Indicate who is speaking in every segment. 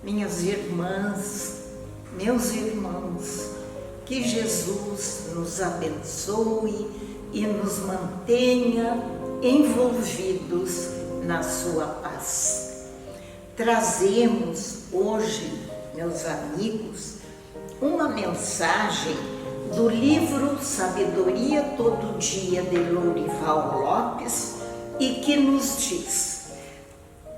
Speaker 1: minhas irmãs, meus irmãos, que Jesus nos abençoe e nos mantenha envolvidos na sua paz. Trazemos hoje, meus amigos, uma mensagem do livro Sabedoria Todo Dia, de Lourival Lopes, e que nos diz: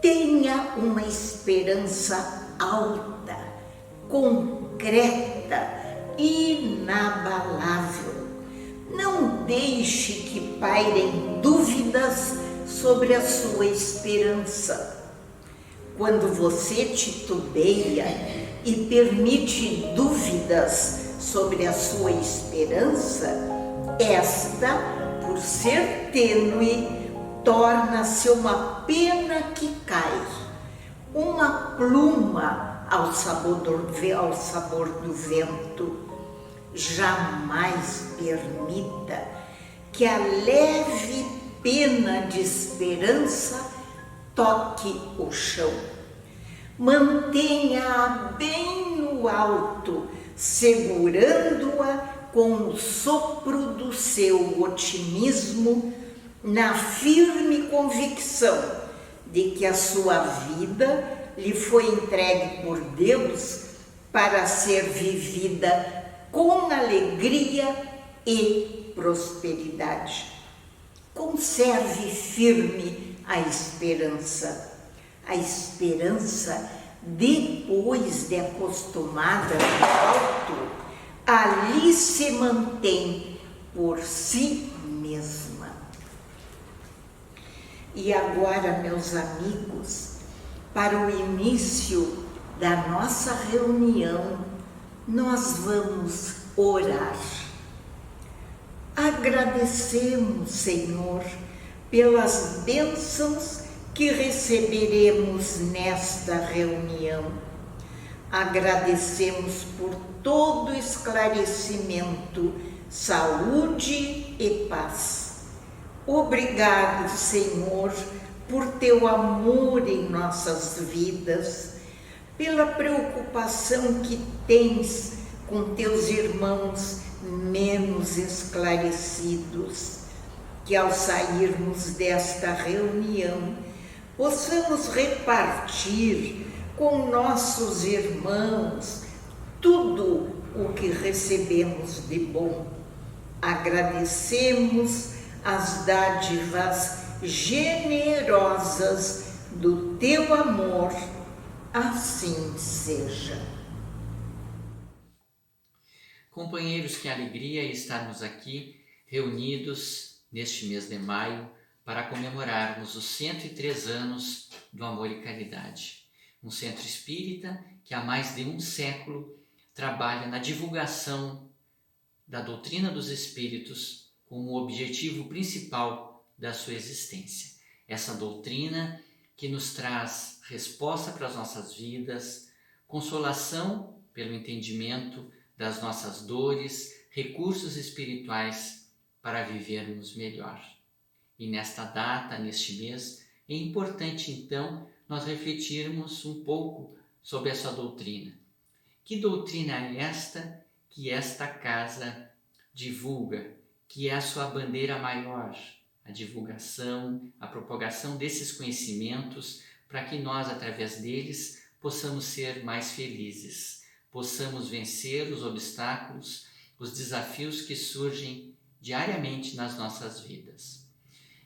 Speaker 1: tenha uma esperança alta, concreta, inabalável. Não deixe que pairem dúvidas sobre a sua esperança. Quando você titubeia e permite dúvidas sobre a sua esperança, esta, por ser tênue, torna-se uma pena que cai, uma pluma ao sabor do vento. Jamais permita que a leve pena de esperança toque o chão. Mantenha-a bem no alto, segurando-a com o sopro do seu otimismo, na firme convicção de que a sua vida lhe foi entregue por Deus para ser vivida com alegria e prosperidade. Conserve firme a esperança. A esperança, depois de acostumada no alto, ali se mantém por si mesma. E agora, meus amigos, para o início da nossa reunião, nós vamos orar. Agradecemos, Senhor, pelas bênçãos que receberemos nesta reunião. Agradecemos por todo esclarecimento, saúde e paz. Obrigado, Senhor, por teu amor em nossas vidas, pela preocupação que tens com teus irmãos menos esclarecidos, que ao sairmos desta reunião possamos repartir com nossos irmãos tudo o que recebemos de bom. Agradecemos as dádivas generosas do teu amor. Assim seja.
Speaker 2: Companheiros, que alegria estarmos aqui reunidos neste mês de maio para comemorarmos os 103 anos do Amor e Caridade. Um centro espírita que há mais de um século trabalha na divulgação da doutrina dos espíritos como objetivo principal da sua existência. Essa doutrina que nos traz resposta para as nossas vidas, consolação pelo entendimento das nossas dores, recursos espirituais para vivermos melhor. E nesta data, neste mês, é importante então nós refletirmos um pouco sobre essa doutrina. Que doutrina é esta que esta casa divulga, que é a sua bandeira maior? A divulgação, a propagação desses conhecimentos, para que nós, através deles, possamos ser mais felizes, possamos vencer os obstáculos, os desafios que surgem diariamente nas nossas vidas.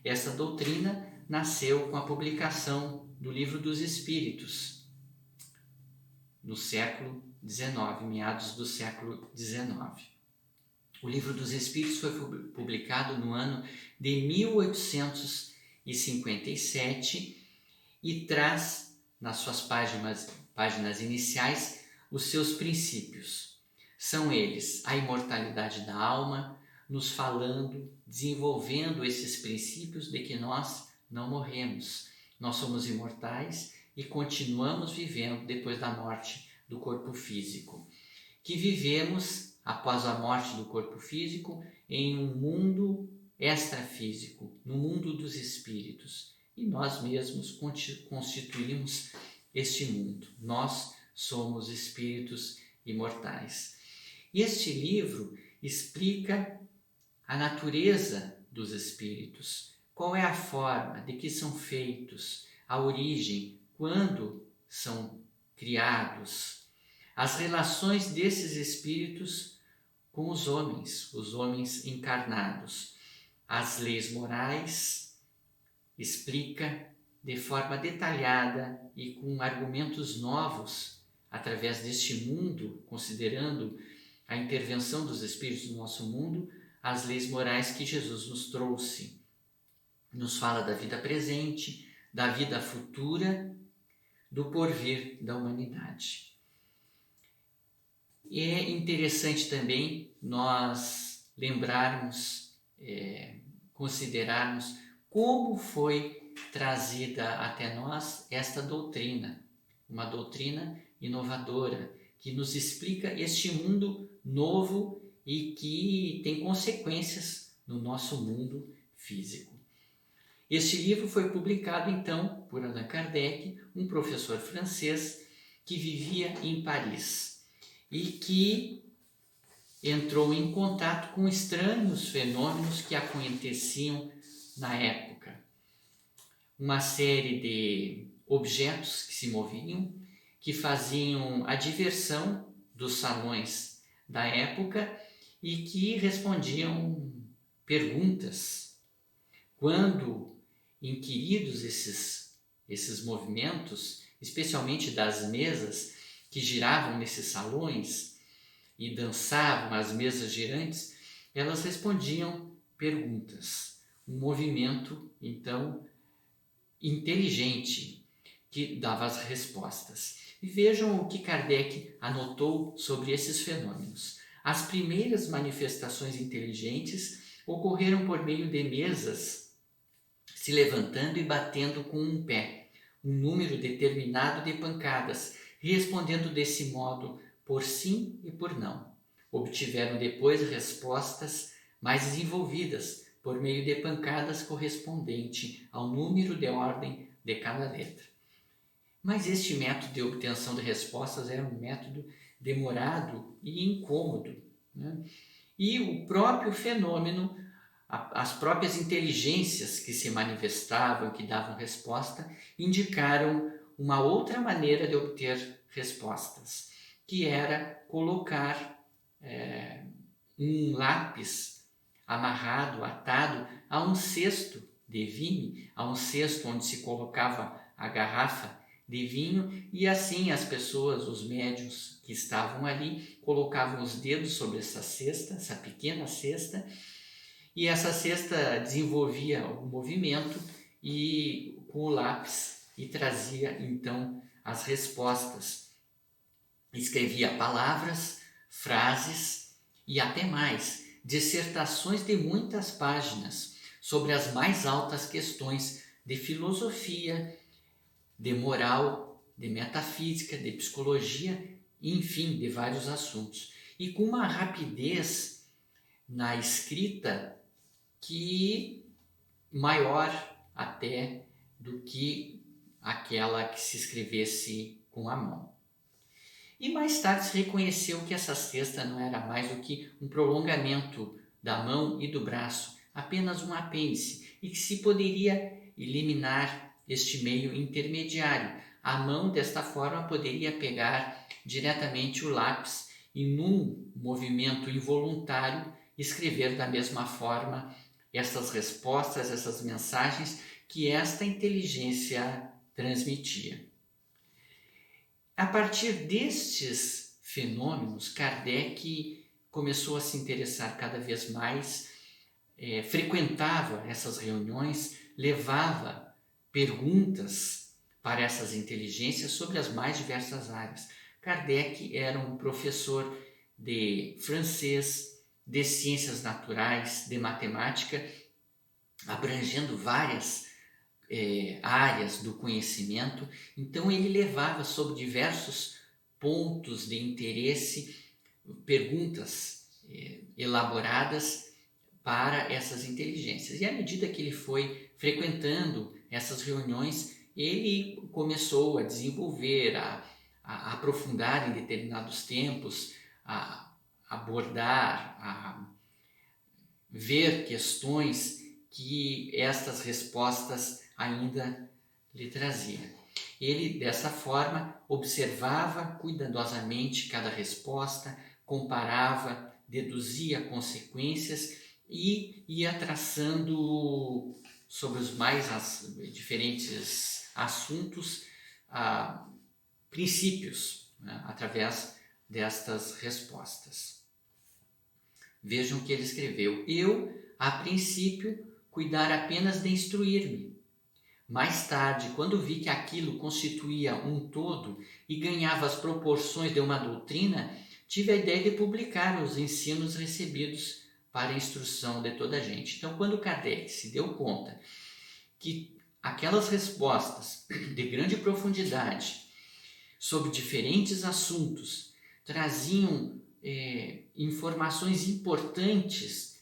Speaker 2: Essa doutrina nasceu com a publicação do Livro dos Espíritos, no século XIX, meados do século XIX. O Livro dos Espíritos foi publicado no ano de 1857 e traz, nas suas páginas iniciais, os seus princípios. São eles a imortalidade da alma, nos falando, desenvolvendo esses princípios de que nós não morremos. Nós somos imortais e continuamos vivendo depois da morte do corpo físico. Que vivemos, após a morte do corpo físico, em um mundo extrafísico, no mundo dos espíritos. E nós mesmos constituímos este mundo. Nós somos espíritos imortais. Este livro explica a natureza dos espíritos, qual é a forma, de que são feitos, a origem, quando são criados, as relações desses espíritos com os homens encarnados, as leis morais, explica de forma detalhada e com argumentos novos, através deste mundo, considerando a intervenção dos espíritos no nosso mundo, as leis morais que Jesus nos trouxe. Nos fala da vida presente, da vida futura, do porvir da humanidade. E é interessante também nós lembrarmos, considerarmos como foi trazida até nós esta doutrina, uma doutrina inovadora, que nos explica este mundo novo e que tem consequências no nosso mundo físico. Este livro foi publicado então por Allan Kardec, um professor francês que vivia em Paris e que entrou em contato com estranhos fenômenos que aconteciam na época. Uma série de objetos que se moviam, que faziam a diversão dos salões da época e que respondiam perguntas. Quando inquiridos esses movimentos, especialmente das mesas que giravam nesses salões e dançavam as mesas girantes, elas respondiam perguntas. Um movimento, então, inteligente que dava as respostas. E vejam o que Kardec anotou sobre esses fenômenos. As primeiras manifestações inteligentes ocorreram por meio de mesas se levantando e batendo com um pé, um número determinado de pancadas, respondendo desse modo por sim e por não. Obtiveram depois respostas mais desenvolvidas por meio de pancadas correspondente ao número de ordem de cada letra. Mas este método de obtenção de respostas era um método demorado e incômodo, né? E o próprio fenômeno, as próprias inteligências que se manifestavam, que davam resposta, indicaram uma outra maneira de obter respostas, que era colocar um lápis amarrado, atado a um cesto de vinho, a um cesto onde se colocava a garrafa de vinho, e assim as pessoas, os médiuns que estavam ali, colocavam os dedos sobre essa cesta, essa pequena cesta, e essa cesta desenvolvia o movimento e com o lápis e trazia então as respostas. Escrevia palavras, frases e até mais, dissertações de muitas páginas sobre as mais altas questões de filosofia, de moral, de metafísica, de psicologia, enfim, de vários assuntos. E com uma rapidez na escrita que maior até do que aquela que se escrevesse com a mão. E mais tarde se reconheceu que essa cesta não era mais do que um prolongamento da mão e do braço, apenas um apêndice, e que se poderia eliminar este meio intermediário. A mão, desta forma, poderia pegar diretamente o lápis e, num movimento involuntário, escrever da mesma forma essas respostas, essas mensagens que esta inteligência transmitia. A partir destes fenômenos, Kardec começou a se interessar cada vez mais, frequentava essas reuniões, levava perguntas para essas inteligências sobre as mais diversas áreas. Kardec era um professor de francês, de ciências naturais, de matemática, abrangendo várias áreas do conhecimento. Então ele levava sobre diversos pontos de interesse perguntas elaboradas para essas inteligências. E à medida que ele foi frequentando essas reuniões, ele começou a desenvolver, a a aprofundar em determinados tempos, a abordar, a ver questões que estas respostas ainda lhe traziam. Ele, dessa forma, observava cuidadosamente cada resposta, comparava, deduzia consequências e ia traçando sobre os mais diferentes assuntos princípios, né, através destas respostas. Vejam o que ele escreveu. Eu, a princípio, cuidar apenas de instruir-me. Mais tarde, quando vi que aquilo constituía um todo e ganhava as proporções de uma doutrina, tive a ideia de publicar os ensinos recebidos para a instrução de toda a gente. Então, quando Kardec se deu conta que aquelas respostas de grande profundidade sobre diferentes assuntos traziam informações importantes,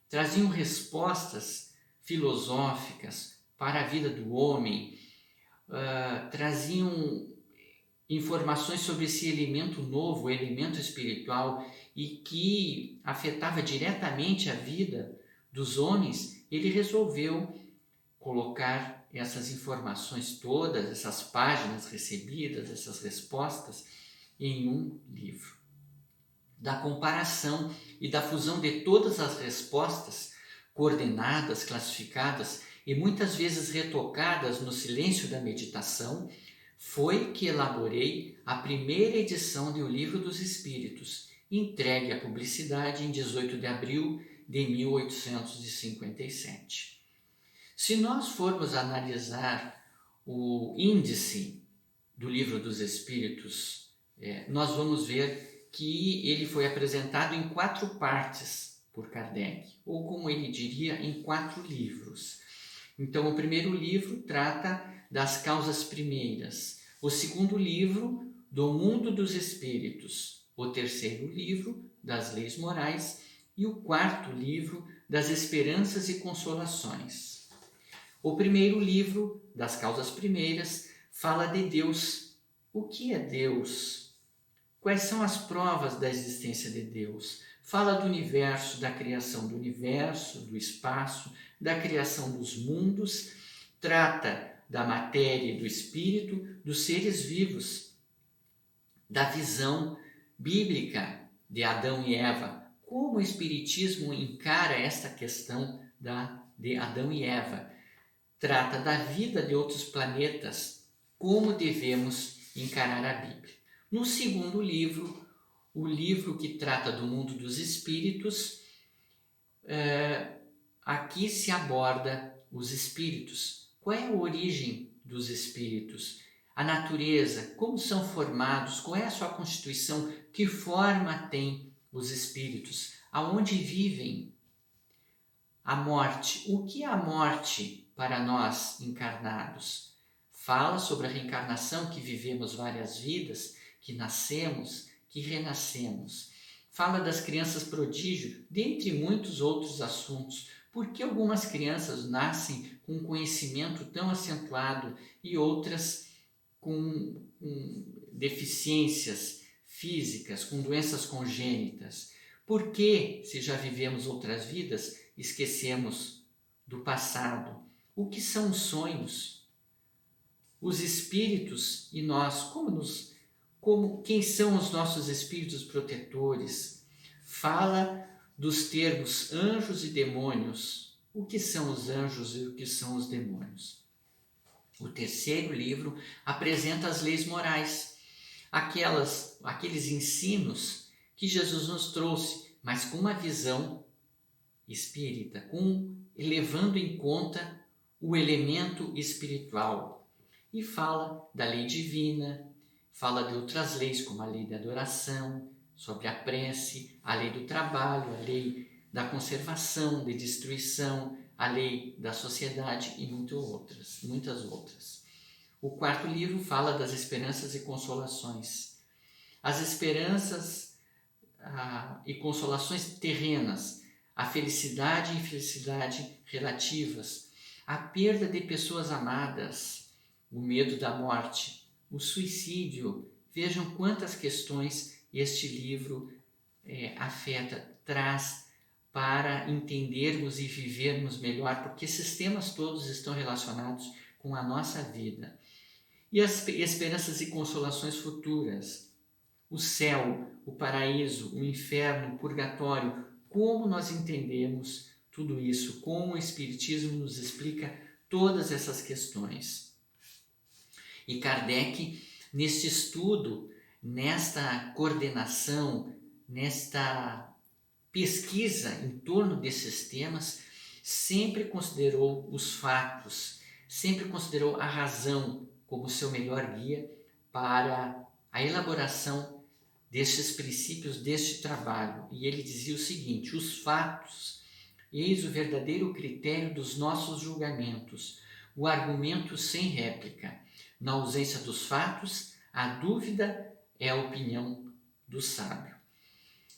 Speaker 2: traziam respostas filosóficas para a vida do homem, traziam informações sobre esse elemento novo, o elemento espiritual, e que afetava diretamente a vida dos homens. Ele resolveu colocar essas informações todas, essas páginas recebidas, essas respostas, em um livro. Da comparação e da fusão de todas as respostas, coordenadas, classificadas e muitas vezes retocadas no silêncio da meditação, foi que elaborei a primeira edição de O Livro dos Espíritos, entregue à publicidade em 18 de abril de 1857. Se nós formos analisar o índice do Livro dos Espíritos, nós vamos ver que ele foi apresentado em 4 partes por Kardec, ou como ele diria, em 4 livros. Então, o primeiro livro trata das causas primeiras, o segundo livro do mundo dos espíritos, o terceiro livro das leis morais e o quarto livro das esperanças e consolações. O primeiro livro das causas primeiras fala de Deus. O que é Deus? Quais são as provas da existência de Deus? Fala do universo, da criação do universo, do espaço, da criação dos mundos, trata da matéria e do espírito, dos seres vivos, da visão bíblica de Adão e Eva, como o Espiritismo encara esta questão de Adão e Eva, trata da vida de outros planetas, como devemos encarar a Bíblia. No segundo livro, o livro que trata do mundo dos espíritos, aqui se aborda os espíritos. Qual é a origem dos espíritos? A natureza, como são formados, qual é a sua constituição, que forma tem os espíritos, aonde vivem? A morte, o que é a morte para nós encarnados? Fala sobre a reencarnação, que vivemos várias vidas, que nascemos, que renascemos. Fala das crianças prodígio, dentre muitos outros assuntos. Por que algumas crianças nascem com um conhecimento tão acentuado e outras com deficiências físicas, com doenças congênitas? Por que, se já vivemos outras vidas, esquecemos do passado? O que são os sonhos? Os espíritos e nós, quem são os nossos espíritos protetores? Fala dos termos anjos e demônios. O que são os anjos e o que são os demônios? O terceiro livro apresenta as leis morais, aqueles ensinos que Jesus nos trouxe, mas com uma visão espírita, levando em conta o elemento espiritual. E fala da lei divina, fala de outras leis, como a lei da adoração, sobre a prece, a lei do trabalho, a lei da conservação, de destruição, a lei da sociedade e muitas outras. O quarto livro fala das esperanças e consolações. As esperanças e consolações terrenas, a felicidade e infelicidade relativas, a perda de pessoas amadas, o medo da morte, o suicídio Vejam quantas questões este livro traz para entendermos e vivermos melhor, porque esses temas todos estão relacionados com a nossa vida. E as esperanças e consolações futuras, o céu, o paraíso, o inferno, o purgatório, como nós entendemos tudo isso, como o Espiritismo nos explica todas essas questões. E Kardec, neste estudo, nesta coordenação, nesta pesquisa em torno desses temas, sempre considerou os fatos, sempre considerou a razão como seu melhor guia para a elaboração destes princípios, deste trabalho. E ele dizia o seguinte: os fatos, eis o verdadeiro critério dos nossos julgamentos, o argumento sem réplica. Na ausência dos fatos, a dúvida é a opinião do sábio.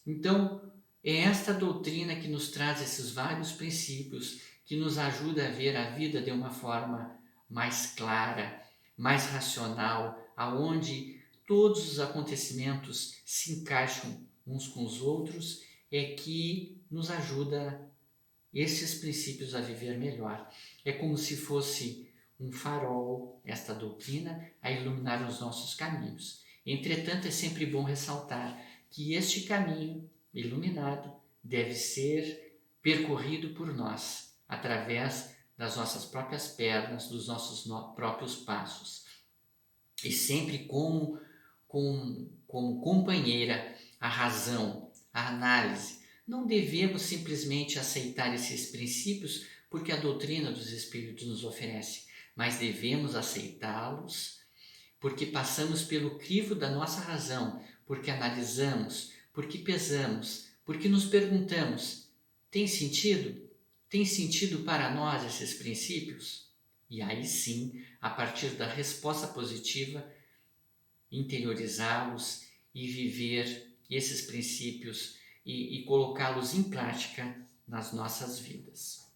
Speaker 2: Então, é esta doutrina que nos traz esses vários princípios, que nos ajuda a ver a vida de uma forma mais clara, mais racional, aonde todos os acontecimentos se encaixam uns com os outros, é que nos ajuda esses princípios a viver melhor. É como se fosse um farol, esta doutrina, a iluminar os nossos caminhos. Entretanto, é sempre bom ressaltar que este caminho iluminado deve ser percorrido por nós, através das nossas próprias pernas, dos nossos próprios passos. E sempre como companheira a razão, a análise. Não devemos simplesmente aceitar esses princípios porque a doutrina dos Espíritos nos oferece, mas devemos aceitá-los porque passamos pelo crivo da nossa razão, porque analisamos, porque pesamos, porque nos perguntamos: tem sentido? Tem sentido para nós esses princípios? E aí sim, a partir da resposta positiva, interiorizá-los e viver esses princípios e colocá-los em prática nas nossas vidas.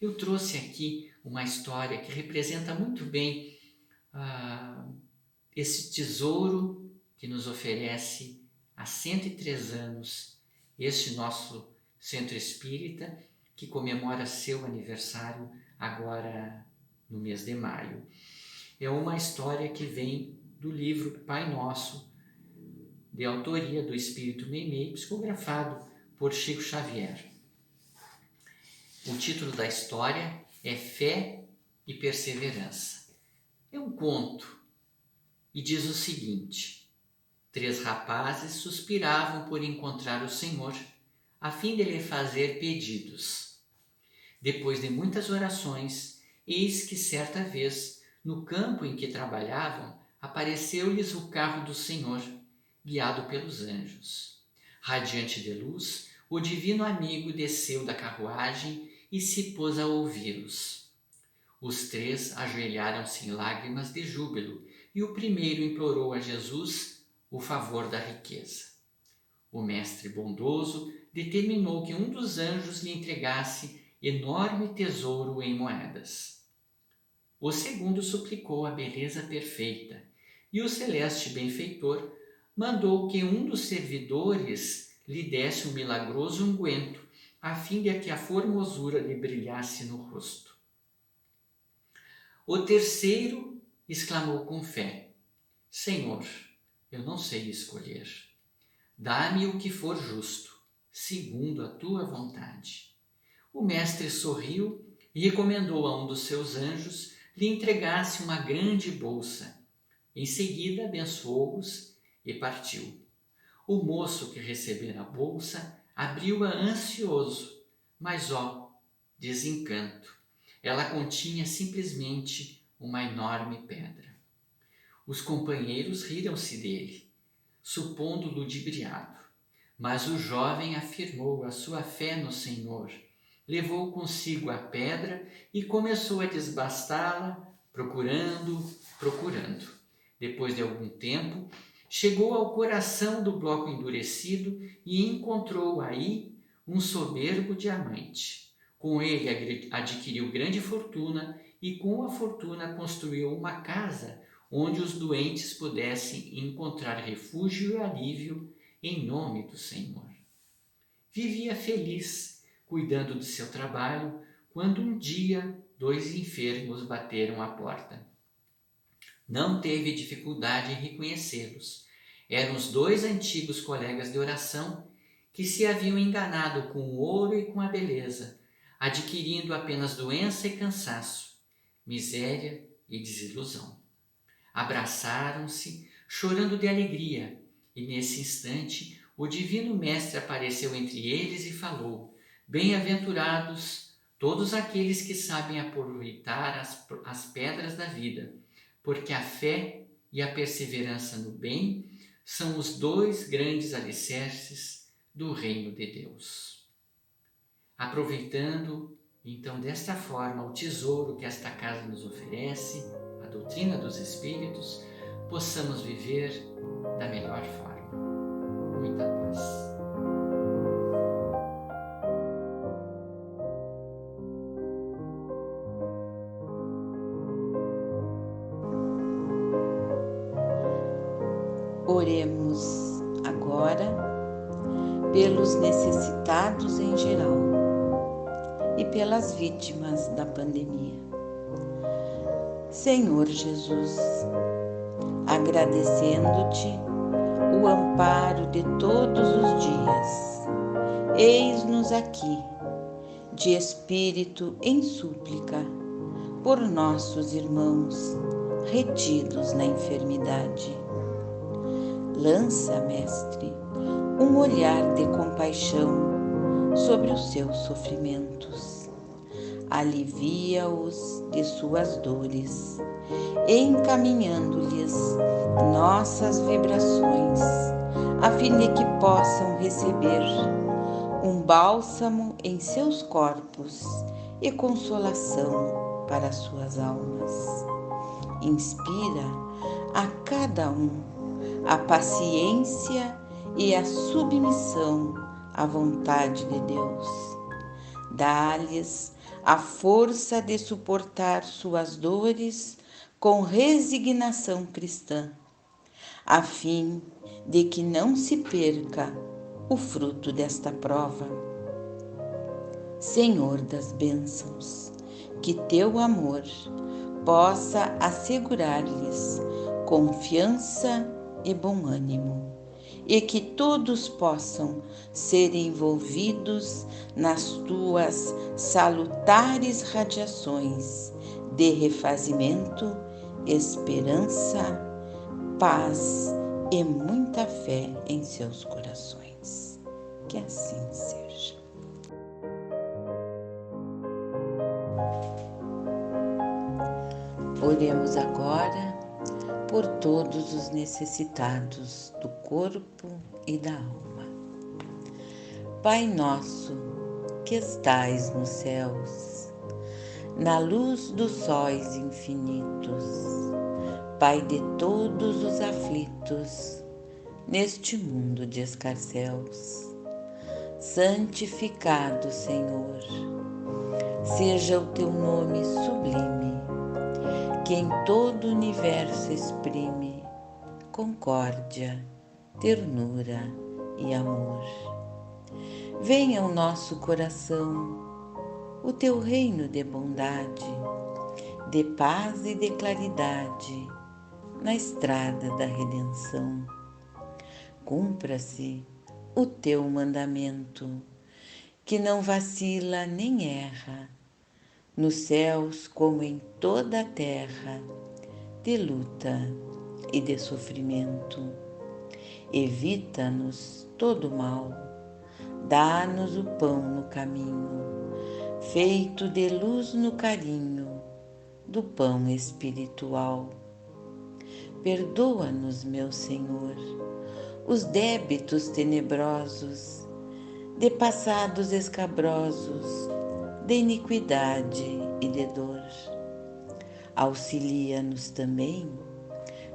Speaker 2: Eu trouxe aqui uma história que representa muito bem esse tesouro que nos oferece há 103 anos este nosso Centro Espírita, que comemora seu aniversário agora no mês de maio. É uma história que vem do livro Pai Nosso, de autoria do Espírito Meimei, psicografado por Chico Xavier. O título da história é Fé e Perseverança. É um conto e diz o seguinte: 3 rapazes suspiravam por encontrar o Senhor, a fim de lhe fazer pedidos. Depois de muitas orações, eis que certa vez, no campo em que trabalhavam, apareceu-lhes o carro do Senhor, guiado pelos anjos. Radiante de luz, o divino amigo desceu da carruagem e se pôs a ouvi-los. Os 3 ajoelharam-se em lágrimas de júbilo, e o primeiro implorou a Jesus o favor da riqueza. O mestre bondoso determinou que um dos anjos lhe entregasse enorme tesouro em moedas. O segundo suplicou a beleza perfeita, e o celeste benfeitor mandou que um dos servidores lhe desse um milagroso unguento, a fim de que a formosura lhe brilhasse no rosto. O terceiro exclamou com fé: Senhor, eu não sei escolher. Dá-me o que for justo, segundo a tua vontade. O mestre sorriu e recomendou a um dos seus anjos lhe entregasse uma grande bolsa. Em seguida abençoou-os e partiu. O moço que recebera a bolsa abriu-a ansioso, mas desencanto! Ela continha simplesmente uma enorme pedra. Os companheiros riram-se dele, supondo ludibriado, mas o jovem afirmou a sua fé no Senhor, levou consigo a pedra e começou a desbastá-la, procurando. Depois de algum tempo, chegou ao coração do bloco endurecido e encontrou aí um soberbo diamante. Com ele adquiriu grande fortuna e com a fortuna construiu uma casa onde os doentes pudessem encontrar refúgio e alívio em nome do Senhor. Vivia feliz, cuidando do seu trabalho, quando um dia 2 enfermos bateram à porta. Não teve dificuldade em reconhecê-los. Eram os 2 antigos colegas de oração que se haviam enganado com o ouro e com a beleza, adquirindo apenas doença e cansaço, miséria e desilusão. Abraçaram-se, chorando de alegria, e nesse instante o Divino Mestre apareceu entre eles e falou: Bem-aventurados todos aqueles que sabem aproveitar as pedras da vida, porque a fé e a perseverança no bem são os 2 grandes alicerces do reino de Deus. Aproveitando, então, desta forma, o tesouro que esta casa nos oferece, a doutrina dos Espíritos, possamos viver da melhor forma. Muita paz.
Speaker 3: Oremos agora pelos necessitados em geral e pelas vítimas da pandemia. Senhor Jesus, agradecendo-te o amparo de todos os dias, eis-nos aqui, de espírito em súplica, por nossos irmãos retidos na enfermidade. Lança, Mestre, um olhar de compaixão sobre os seus sofrimentos. Alivia-os de suas dores, encaminhando-lhes nossas vibrações, a fim de que possam receber um bálsamo em seus corpos e consolação para suas almas. Inspira a cada um a paciência e a submissão à vontade de Deus. Dá-lhes a força de suportar suas dores com resignação cristã, a fim de que não se perca o fruto desta prova. Senhor das bênçãos, que teu amor possa assegurar-lhes confiança e bom ânimo, e que todos possam ser envolvidos nas tuas salutares radiações de refazimento, esperança, paz e muita fé em seus corações. Que assim seja. Oremos agora por todos os necessitados do corpo e da alma. Pai nosso, que estais nos céus, na luz dos sóis infinitos, Pai de todos os aflitos, neste mundo de escarcéus, santificado, Senhor, seja o teu nome sublime, que em todo o universo exprime concórdia, ternura e amor. Venha ao nosso coração o teu reino de bondade, de paz e de claridade na estrada da redenção. Cumpra-se o teu mandamento, que não vacila nem erra, nos céus como em toda a terra, de luta e de sofrimento. Evita-nos todo mal, dá-nos o pão no caminho, feito de luz no carinho do pão espiritual. Perdoa-nos, meu Senhor, os débitos tenebrosos, de passados escabrosos, de iniquidade e de dor. Auxilia-nos também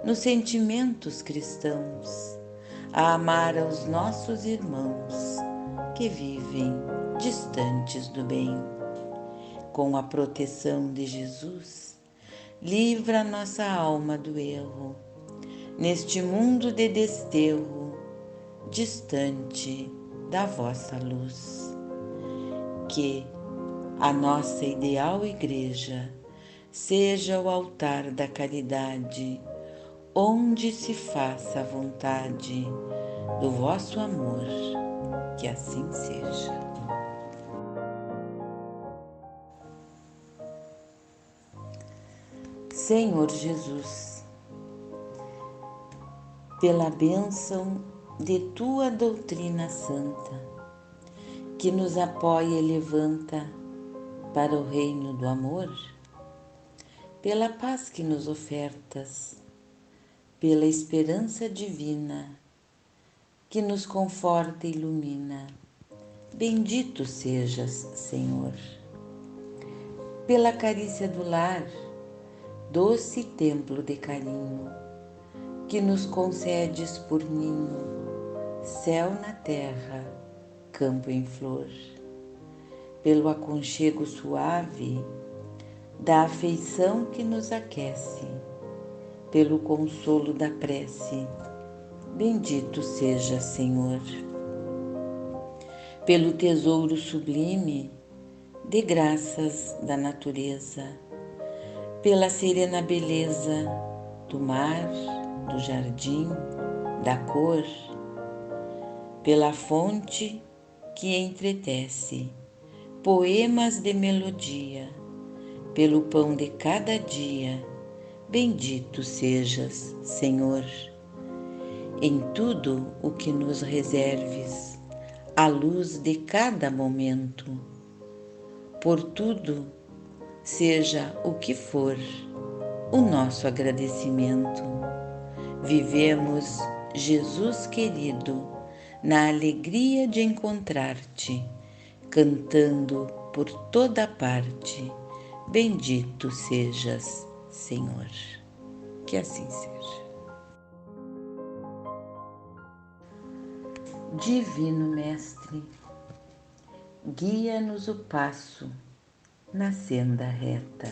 Speaker 3: nos sentimentos cristãos, a amar aos nossos irmãos que vivem distantes do bem. Com a proteção de Jesus, livra nossa alma do erro, neste mundo de desterro, distante da vossa luz. Que a nossa ideal igreja seja o altar da caridade, onde se faça a vontade do vosso amor, que assim seja. Senhor Jesus, pela bênção de tua doutrina santa, que nos apoia e levanta para o reino do amor, pela paz que nos ofertas, pela esperança divina, que nos conforta e ilumina, bendito sejas, Senhor. Pela carícia do lar, doce templo de carinho, que nos concedes por ninho, céu na terra, campo em flor. Pelo aconchego suave da afeição que nos aquece, pelo consolo da prece, bendito seja, Senhor. Pelo tesouro sublime de graças da natureza, pela serena beleza do mar, do jardim, da cor, pela fonte que entretece poemas de melodia, pelo pão de cada dia, bendito sejas, Senhor. Em tudo o que nos reserves, a luz de cada momento, por tudo, seja o que for, o nosso agradecimento. Vivemos, Jesus querido, na alegria de encontrar-te, cantando por toda parte, bendito sejas, Senhor. Que assim seja. Divino Mestre, guia-nos o passo na senda reta.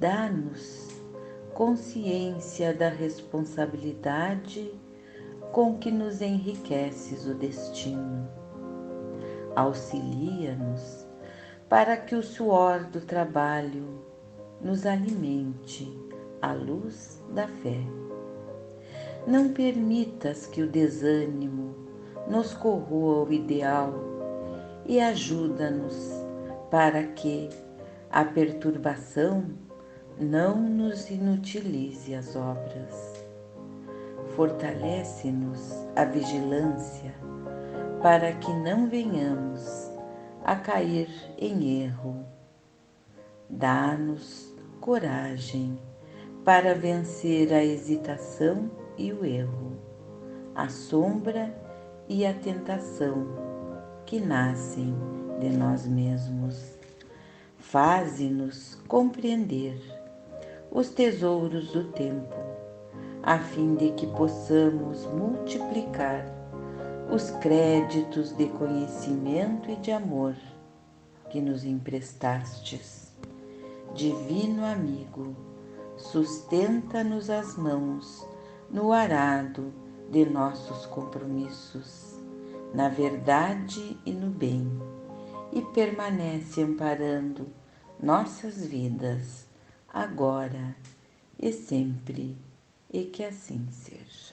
Speaker 3: Dá-nos consciência da responsabilidade com que nos enriqueces o destino. Auxilia-nos para que o suor do trabalho nos alimente à luz da fé. Não permitas que o desânimo nos corroa o ideal e ajuda-nos para que a perturbação não nos inutilize as obras. Fortalece-nos a vigilância para que não venhamos a cair em erro. Dá-nos coragem para vencer a hesitação e o erro, a sombra e a tentação que nascem de nós mesmos. Faze-nos compreender os tesouros do tempo, a fim de que possamos multiplicar os créditos de conhecimento e de amor que nos emprestastes. Divino amigo, sustenta-nos as mãos no arado de nossos compromissos, na verdade e no bem, e permanece amparando nossas vidas, agora e sempre, e que assim seja.